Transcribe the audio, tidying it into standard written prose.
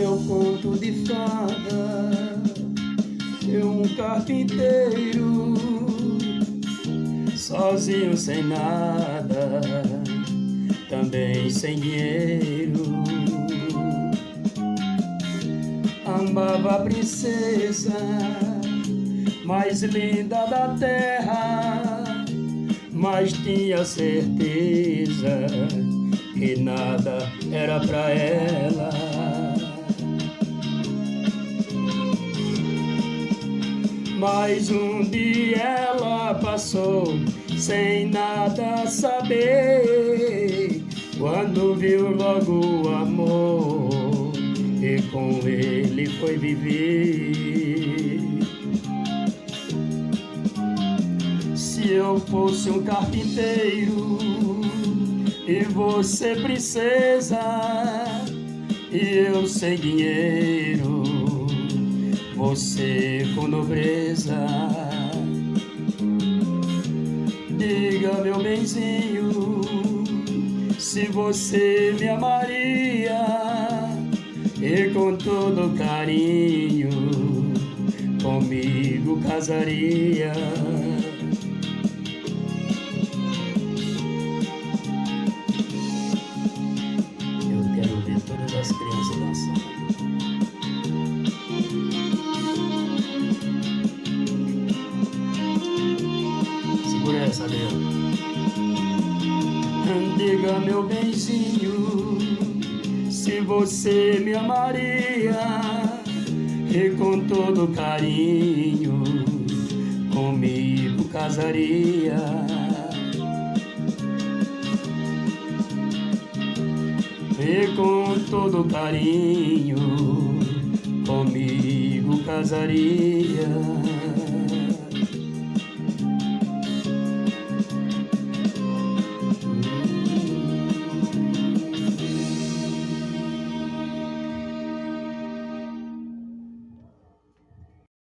meu conto de fada, um carpinteiro sozinho sem nada, também sem dinheiro. Amava a princesa mais linda da terra, mas tinha certeza que nada era pra ela. Mas um dia ela passou sem nada saber, quando viu logo o amor e com ele foi viver. Se eu fosse um carpinteiro e você princesa, e eu sem dinheiro, você com nobreza, diga, meu benzinho, se você me amaria e com todo carinho comigo casaria. Eu quero ver todas as crianças dançando. Segura essa ali. Diga, meu benzinho, se você me amaria e com todo carinho comigo casaria. E com todo carinho comigo casaria.